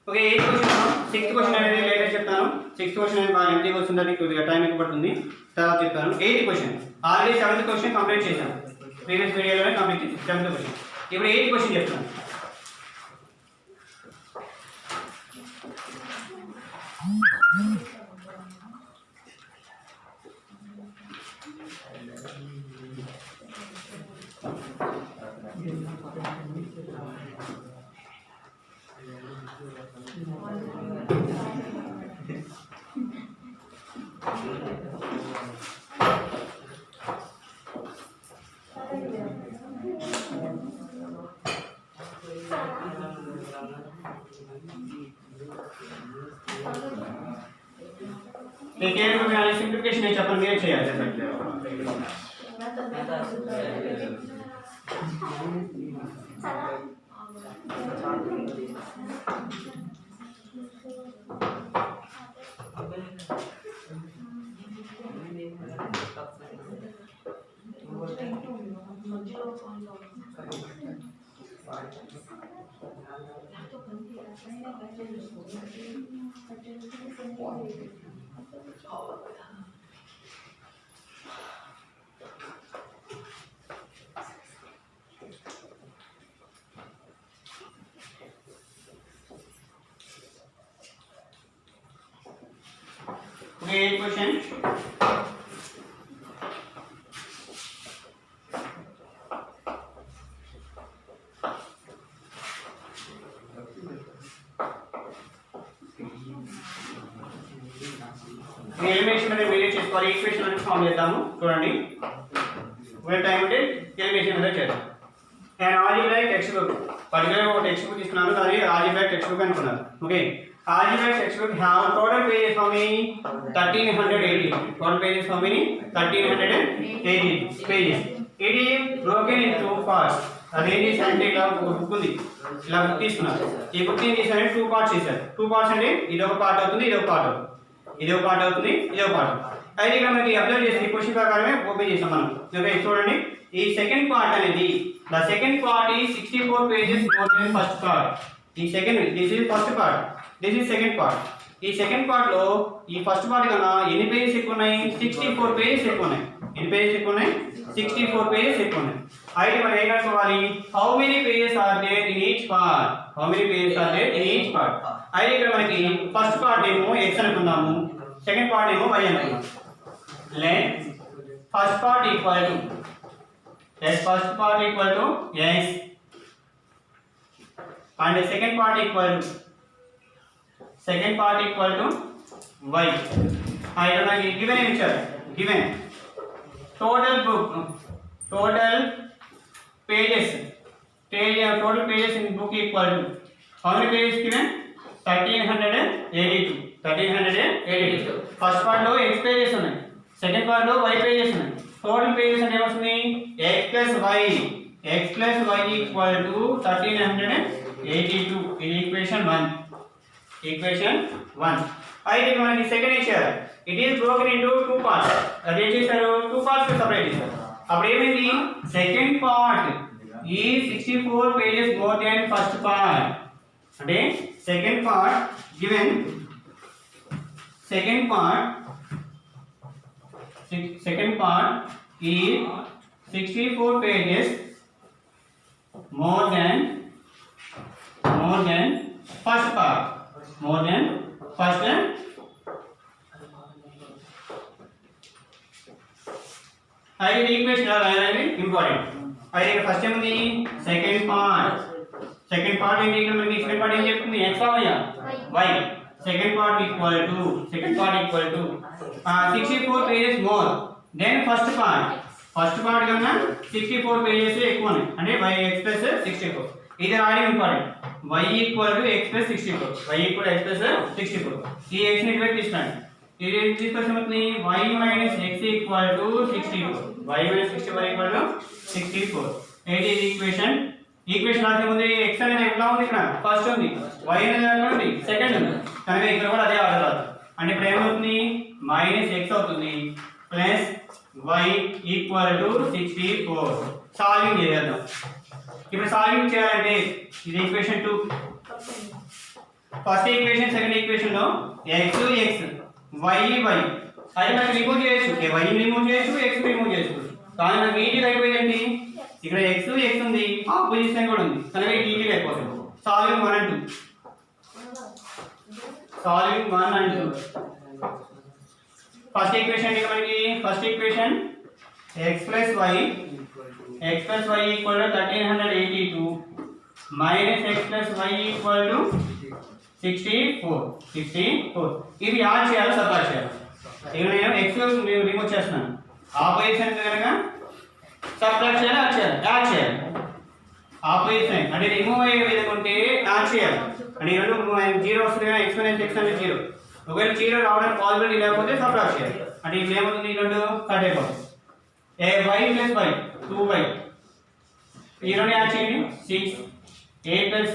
okay 8th question 6th question అనేది లేటర్ చెప్తాను 6th క్వశ్చన్ అనేది బాగా ఎంటీగా వస్తుంది కొద్దిగా టైం ఎక్కువ పడుతుంది తర్వాత చెప్తాను 8th question already 7th question complete చేశాను ప్రీవియస్ వీడియోలోనే కంప్లీట్ చేశాను 7th క్వశ్చన్ ఇప్పుడు 8th క్వశ్చన్ చెప్తాను సింప్లిఫికేషన్ నేను చెప్పండి మీరే చేయాలి Okay, question. ఎలిమినేషన్ అనేది మీరే చేసుకోవాలి ఈక్వేషన్ అనేది ఫామ్ చేద్దాము చూడండి ఒక టైం ఉంటే ఎలిమినేషన్ అనేది చేద్దాం and algebraic text book particular ఒక టెక్స్ట్ బుక్ తీసుకున్నాను అది ఆల్జీబ్రాయిక్ టెక్స్ట్ బుక్ అనుకున్నాను okay algebraic text book have total pages how many 1380 total pages how many 1380 pages it is broken into parts అదేంటి అంటే ఇలా ఒక బుక్ ఉంది ఇలా బుక్ తీసుకున్నారు ఈ బుక్ ఏం చేశారంటే 2 పార్ట్స్ చేశారు 2 పార్ట్స్ అంటే ఇది ఒక పార్ట్ అవుతుంది ఇది ఒక పార్ట్ అవుతుంది ఇది ఒక పార్ట్ అవుతుంది ఇది ఒక పార్ట్ అయితే ఇక్కడ మనకి అబ్జర్వ్ చేసి క్వశ్చన్ ప్రకారమే ఓపెన్ చేసాం మనం ఓకే చూడండి ఈ సెకండ్ పార్ట్ అనేది the second part is 64 pages more than first part ఈ second this is first part this is second part ఈ సెకండ్ పార్ట్ లో ఈ ఫస్ట్ పార్ట్ కన్నా ఎన్ని పేజెస్ ఎక్కువ ఉన్నాయి 64 పేజెస్ ఎక్కువ ఉన్నాయి ఎన్ని పేజెస్ ఎక్కువ ఉన్నాయి 64 పేజెస్ ఎక్కువ ఉన్నాయి అయితే మనం ఏం కనుక్కోవాలి how many pages are there in each part how many pages are there in each part అయితే ఇక్కడ మనకి ఫస్ట్ పార్ట్ ఏమో x అనుకుందాము సెకండ్ పార్ట్ ఏమో y అనుకుందాం let first part equal to first part equal to x and the second part equal to y. I don't know given answer given total book total pages in book equal to how many pages given 1382 first part lo x pages ఉన్నాయి second part lo y pages ఉన్నాయి total pages అంటే ఏమొస్తుంది x plus y equal to 1382 in equation 1 అయితే మనకి సెకండ్ ఇచ్చారు it is broken into 2 parts అది ఏం చేశారు 2 పార్ట్స్ కి సెపరేట్ చేశారు అప్పుడు ఏమైంది సెకండ్ పార్ట్ ఈ 64 pages more than first part అంటే second part given second part ఈ 64 pages more than first part more than first అయితే ఈక్వేషన్ రాయాలి ఇంపార్టెంట్ అయితే ఇక్కడ ఫస్ట్ ఏముంది సెకండ్ పార్ట్ ఏంటి ఇక్కడ మనకి సెకండ్ పార్ట్ ఏం చెప్తుంది x y second part equal to 64 pages more then first part కన్నా 64 pages ఎక్కువ ఉన్నాయి అంటే y x plus 64 ఇది ఆడి important y equal to x plus 64 y equal to x plus 64 ఈ x ని ఇటువైపు తీసుకోండి ఇది తీసుకొస్తే మనకి y minus x equal to 64 y minus 64 equal to 64 ఇది ఈక్వేషన్ రాసే ముందు x అనేది ఎట్లా ఉంది ఇక్కడ ఫస్ట్ ఉంది y అనేది ఎట్లా ఉంది సెకండ్ ఉంది కనుక ఇక్కడ కూడా అదే ఆర్డర్ రాదు అంటే ఇప్పుడు ఏమవుతుంది మైనస్ x అవుతుంది plus y equal to 64 solving చేద్దాం ఇప్పుడు సాల్వింగ్ చేయాలంటే ఇది equation 2 first equation second equation లో x y అది మనం రిమూవ్ చేయొచ్చు y రిమూవ్ చేయొచ్చు x రిమూవ్ చేయొచ్చు కానీ మనకి ఈజీగా అయిపోయింది ఇక్కడ x ఉంది ఆపోజిషన్ కూడా ఉంది కనుక ఈజీగా అయిపోతుంది సాల్వింగ్ 1 and 2 ఫస్ట్ ఈక్వేషన్ ఇక్కడ మనకి first equation x plus y equal to 1382 minus x plus y equal to 64 ఇది యాడ్ చేయాలి సబ్ట్రాక్ట్ చేయాలి ఇక్కడ నేను x రిమూవ్ చేస్తున్నాను ఆపోజిషన్ కనుక సబ్ట్రాక్ట్ చేయాలి యాడ్ చేయాలి ఆపోజిషన్ అంటే రిమూవ్ అయ్యే విధంగా ఉంటే యాడ్ చేయాలి అంటే ఈ రెండు 0 వస్తుంది కదా x అనేది x అనేది 0 ఒకవేళ 0 రావడానికి పాసిబిలిటీ లేకపోతే సబ్ట్రాక్ట్ చేయాలి అంటే ఇప్పుడు ఏమవుతుంది ఈ రెండు కట్ అయిపోతుంది y plus y 2y ఈ రెండు యాడ్ చేయండి 6 8 plus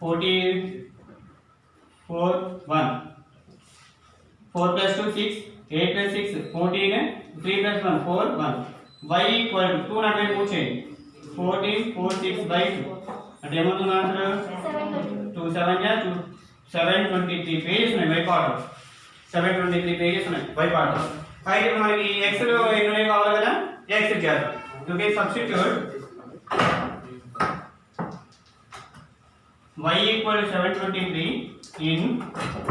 44 1 4 plus 2 6 8 plus 6 14 3 plus 1 4 1 y equal to 2 అంటే మూవ్ చేయండి 14 4 6 by 2 అంటే ఏమవుతుంది ఆన్సర్ 2 7 ja 723 పేజెస్ ఉన్నాయి y పార్ట్ 723 పేజెస్ ఉన్నాయి y పార్ట్ అయితే మనకి x లో ఎన్ని కావాలి కదా x చేద్దాం okay substitute y equal to 723 in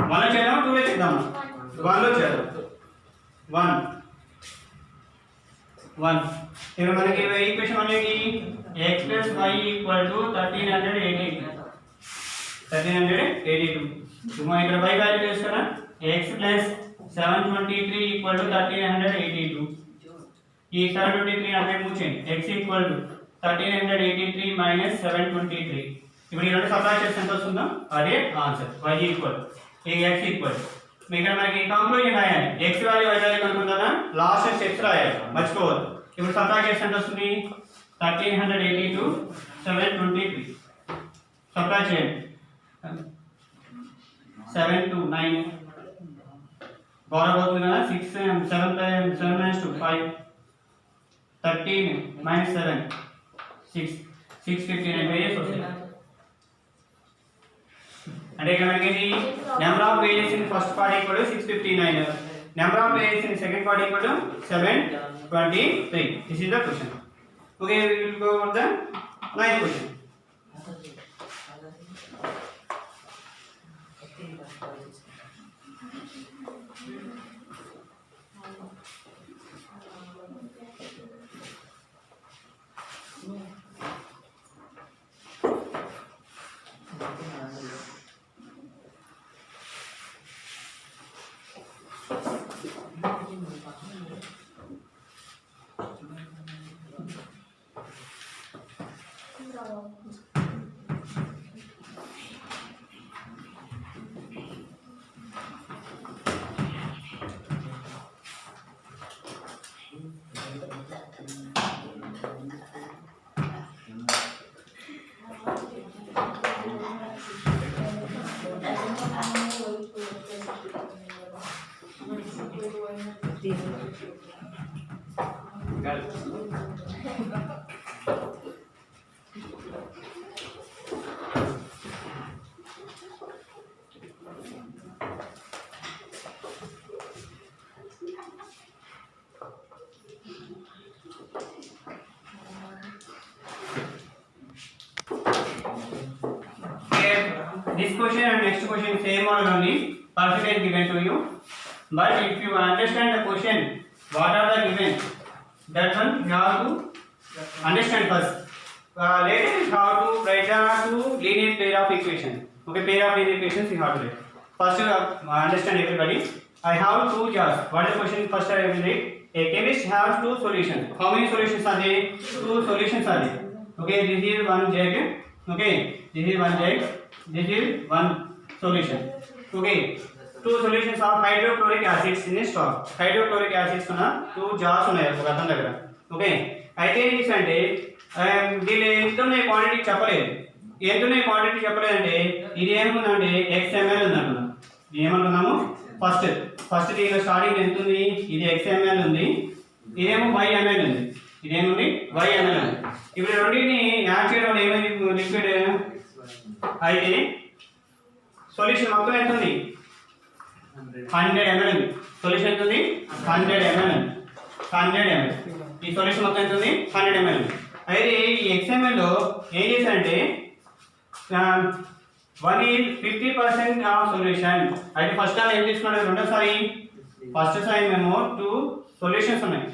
1 లో చేద్దాం 2 లో చేద్దాం 1 లో చేద్దాం 1 ఇక్కడ మనకి ఈక్వేషన్ అనేది x plus y equal to 1382 మనం ఇక్కడ y వాల్యూ చేస్తారా x plus 723 equal to 1382 ఈ 723 అంటే మూవ్ చేయండి x equal to 1383 minus 723 ఇప్పుడు ఈ రెండు సబ్ట్రాక్ట్ చేస్తే ఎంత వస్తుందో అదే ఆన్సర్ y ఈక్వల్ ఈ x ఈక్వల్ ఇక్కడ మనకి కంక్లూజన్ రాయాలి x వాల్యూ y వాల్యూ కనుక్కుంటారా లాస్ట్ స్టెప్స్ రాయాలి మర్చిపోవద్దు ఇప్పుడు సబ్ట్రాక్ట్ చేస్తే ఎంత వస్తుంది 1382 723 సబ్ట్రాక్ట్ చేయండి 7 to 9 బారబోతుంది కదా 6 7 minus 2 5 13 minus 7 659 పేజెస్ వస్తాయి అంటే ఇక్కడ మనకి number of pages in first part equal to 659 number of pages in second part equal to 723 this is the question okay we will go on the ninth question This question and next question same model only, percentage given to you. But if you understand the question, what are the given? That one you have to understand first. Later you have to write down two linear pair of equations. Okay, pair of linear equations you have to write. First, understand everybody. I have two jars. What is the question? First, I will read. A chemist has two solutions. How many solutions are there? Two solutions are there. Okay, this is one jug. Okay, this is one jug. This is one solution. Okay, two solutions of hydrochloric acids in a stock. Hydrochloric acids ఉన్న two jars ఉన్నాయి ఒక అతని దగ్గర. Okay, అయితే ఏం చేశారంటే దీని ఎంత ఉన్నాయి క్వాంటిటీ చెప్పలేదు. ఎంత ఉన్నాయి క్వాంటిటీ చెప్పలేదంటే ఇది ఏమనుకుందంటే XML ఉంది అనుకున్నాం. ఏమనుకున్నాము ఫస్ట్ దీనిలో స్టార్టింగ్ ఎంత ఉంది? ఇది XML ఉంది, ఇదేమో YML ఉంది. ఇదేముంది? YML ఉంది. ఇప్పుడు రెండింటిని యాడ్ చేయడం వల్ల ఏమైంది? లిక్విడ్ అయితే సొల్యూషన్ మొత్తం ఎంత ఉంది? 100 ml ఉంది. సొల్యూషన్ ఎంత ఉంది? 100 ml ఉంది. 100 ml. ఈ సొల్యూషన్ మొత్తం ఎంత ఉంది? 100 ml ఉంది. అయితే ఈ XML లో ఏం చేశారంటే 1 is 50% ఆఫ్ సొల్యూషన్. అయితే ఫస్ట్ టైం ఏం తీసుకున్నాడు? రెండోసారి ఫస్ట్ టైం మేము 2 సొల్యూషన్స్ ఉన్నాయి,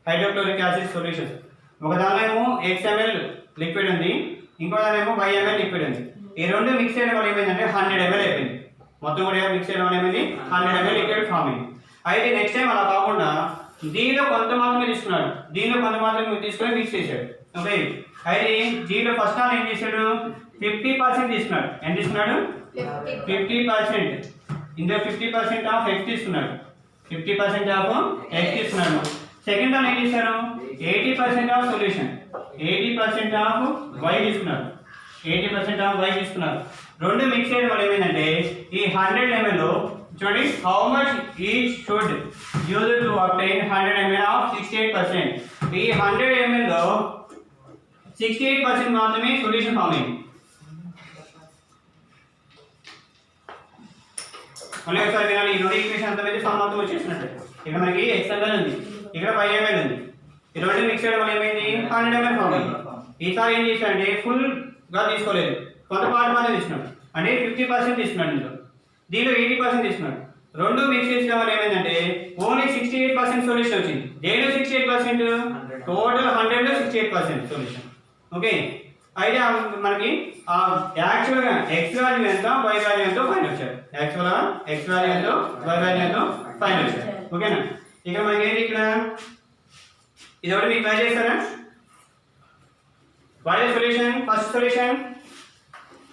హైడ్రోక్లోరిక్ యాసిడ్ సొల్యూషన్స్. ఒక దానిలో ఏమో XML లిక్విడ్ ఉంది, ఇంకో దానిలో ఏమో YML లిక్విడ్ ఉంది. ఈ రెండు మిక్స్ చేయడం వల్ల ఏమైందంటే 100 ml అయిపోయింది. మొత్తం కూడా మిక్స్ చేయడం వల్ల ఏమైంది? 100 ml లిక్విడ్ ఫామ్ అయింది. అయితే నెక్స్ట్ టైం అలా కాకుండా దీనిలో కొంత మాత్రమే తీసుకున్నాడు, దీనిలో కొంత మాత్రమే తీసుకొని మిక్స్ చేశాడు. ఓకే, అయితే దీనిలో ఫస్ట్ టైం ఏం చేశాడు? 50% తీసుకున్నాడు. ఎంత తీసుకున్నాడు? 50%. ఇందులో 50% ఆఫ్ X తీసుకున్నాడు. 50% ఆఫ్ X తీసుకున్నాడు. సెకండ్ టైం ఏం చేశారు? 80% ఆఫ్ సొల్యూషన్, 80% ఆఫ్ Y తీసుకున్నారు. 80% ఆఫ్ Y తీసుకున్నారు. రెండు మిక్స్ చేయడం వల్ల ఏమైందంటే ఈ 100 ml లో చూడండి, హౌ మచ్ ఈ should use to obtain 100 ml of 68%. ఈ 100 ml లో 68% మాత్రమే సొల్యూషన్ ఫామ్ అయింది. మళ్ళీ ఒకసారి వినాలి. ఈ రెండు ఈక్వేషన్ అంతా మీద సమ్ మొత్తం వచ్చేసినట్టు. ఇక్కడ మనకి XML ఉంది, ఇక్కడ YML ఉంది. ఈ రెండు మిక్స్ చేయడం వల్ల ఏమైంది? 100 ml ఫామ్ అయింది. ఈసారి ఏం చేశాడంటే ఫుల్ గా తీసుకోలేదు, కొంత పాటు మాత్రం తీసుకున్నాడు. అంటే 50% తీసుకున్నాడు. దీనిలో 80% తీసుకున్నాడు. రెండు మిక్స్ చేయడం వల్ల ఏమైందంటే ఓన్లీ 68% సొల్యూషన్ వచ్చింది. దేనిలో 68%? టోటల్ 100 లో 68% సొల్యూషన్. ఓకే, అయితే మనకి యాక్చువల్గా X వాల్యూ ఎంత, Y వాల్యూ ఎంతో ఫైన్ వచ్చారు. యాక్చువల్గా X వాల్యూ ఎంతో, Y వాల్యూ ఎంతో ఫైన్ వచ్చారు. ఓకేనా? ఇక్కడ మనకి ఏంటి? ఇక్కడ ఇది ఒకటి మీకు ట్రై చేస్తారా? What is the solution? First solution,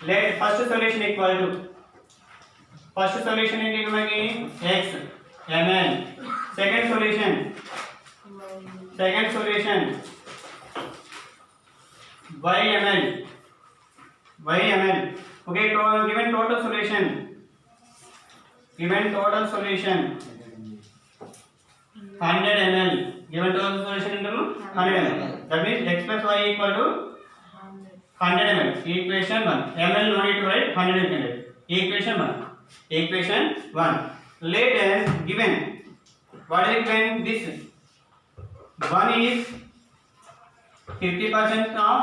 let first solution equal to first solution ఏంటి? మనకి XML. Second solution YML. Okay, given total solution 100 ml. Given total solution into 100 ml. That means X plus Y equal to 100 ml. Equation 1. ml no need to write, 100 you can write. Equation 1. Later given, what is given? This one is 50% of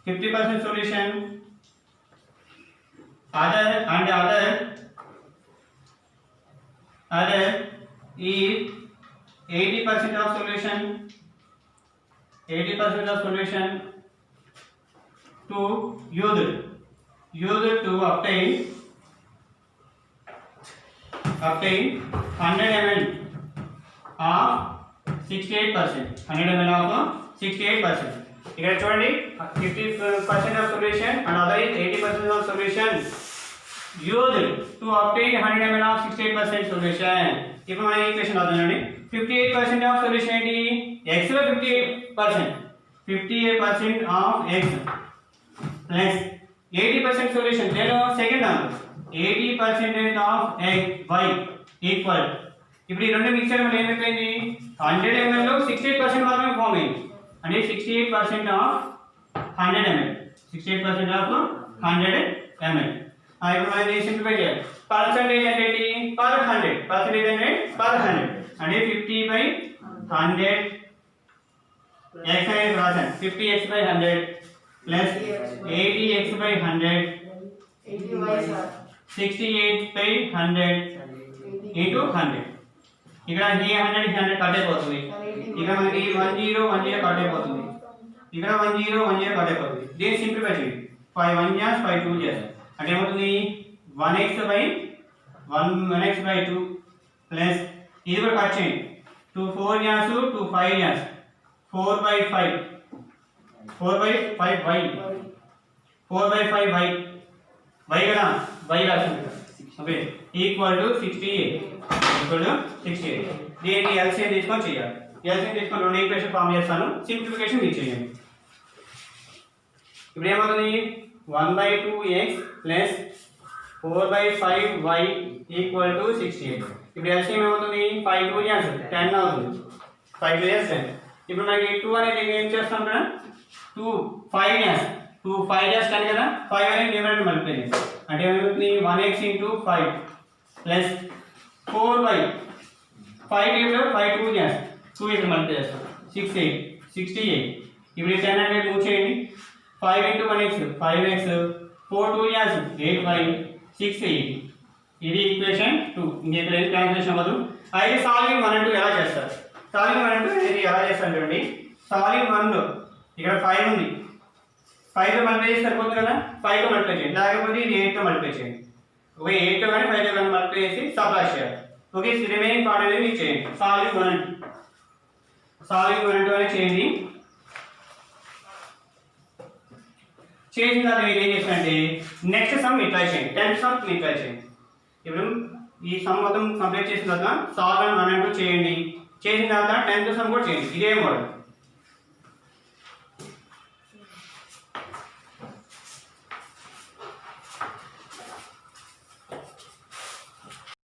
50% solution. Other is 80% of solution. 80% of solution to use to obtain 100 ml of 68%. 100 ml of 68%. ఇక్కడ చూడండి, 50% of solution and other is 80% of solution used to obtain 100 ml of 68% solution. ఇప్పుడు మన ఈక్వేషన్ అవుతుందండి. 58% ఆఫ్ సొల్యూషన్ ఏంటి? X లో 58% ఆఫ్ X ప్లస్ 80% సొల్యూషన్ నేను second on 80% of Y equal. ఇప్పుడు ఈ రెండు మిక్స్ చేయడం వల్ల ఏమైపోయింది? 100 ml లో 68% మాత్రమే ఫామ్ అయింది. అంటే 68% ఆఫ్ 100 ml. 68% of 100 ml. ఇప్పుడు మనం సింప్లిఫై చేయాలి. పర్సెంటేజ్ అంటే ఏంటి? పర్ 100. పర్సెంటేజ్ అంటే పర్ 100. అంటే 50/100 X అనేది రాసాను. 50x/100 plus 80x/100 68/100 into 100. ఇక్కడ ఈ 100 కట్ అయిపోతుంది. ఇక్కడ మనకి 10 కట్ అయిపోతుంది. ఇక్కడ 10 కట్ అయిపోతుంది. దీన్ని సింప్లిఫై చేయండి. 5 1 5 2 అంటే ఏమవుతుంది? 1x/100 1x/2 ప్లస్ ఇది కూడా కట్ చేయండి 2 4 gas 2 5 gas 4/5 4/5y 4/5y y కదా y రాసింది ఓకే ఈక్వల్ టు 68 దీనికి ఎల్సిఎం తీసుకొని చేయాలి ఎల్సిఎం తీసుకొని రెండు ఈక్వేషన్ ఫామ్ చేస్తాను సింప్లిఫికేషన్ మీరు చేయండి ఇప్పుడు ఏమవుతుంది 1/2x plus 4/5y equal to 68 ఇప్పుడు ఎల్సిఎం ఏమవుతుంది 5 2 10 అవుతుంది 5 2 10 ఇప్పుడు నాకు 2 అనేది ఏం చేస్తాం కదా 2 5 గ్యాస్ 2 5 గ్యాస్ 10 కదా 5 అనేది న్యూమరేటర్ మల్టిప్లై చేస్తాం అంటే ఏమవుతుంది 1x × 5 plus 4y 5 table 5 2 gas 2 ఇక్కడ మల్టిప్లై చేస్తాం 68 ఇప్పుడు ఈ 10 అనేది మూవ్ చేయండి 5 × 1x 5x 4 2 గ్యాస్ 8y 680 ఇది ఈక్వేషన్ 2 ఇంకెక్కడ ఏం క్యాల్కులేషన్ అవ్వదు అయితే సాల్వింగ్ 1 and 2 ఎలా చేస్తారు సాల్వింగ్ 1 and 2 ఇది ఎలా చేస్తారు చూడండి సాల్వింగ్ 1 లో ఇక్కడ 5 ఉంది 5 తో మల్టిప్లై చేస్తే సరిపోతుంది కదా 5 తో మల్టిప్లై చేయండి లేకపోతే ఇది 8 తో మల్టిప్లై చేయండి ఒక 8 తో కానీ 5 తో కానీ మల్టిప్లై చేసి సబ్ట్రాక్ట్ చేయాలి ఓకే రిమైనింగ్ పార్ట్ అనేది మీరు చేయండి సాల్వింగ్ 1 and 2 అనేది చేయండి చేసిన తర్వాత మీరు ఏం చేస్తారంటే నెక్స్ట్ సమ్ ఇట్లా చేయండి 10th సమ్ ఇట్లా చేయండి ఇప్పుడు ఈ సమ్ మొత్తం కంప్లీట్ చేసిన తర్వాత సాల్వ్ 1 and 2 చేయండి చేసిన తర్వాత 10th సమ్ కూడా చేయండి ఇదే మోడల్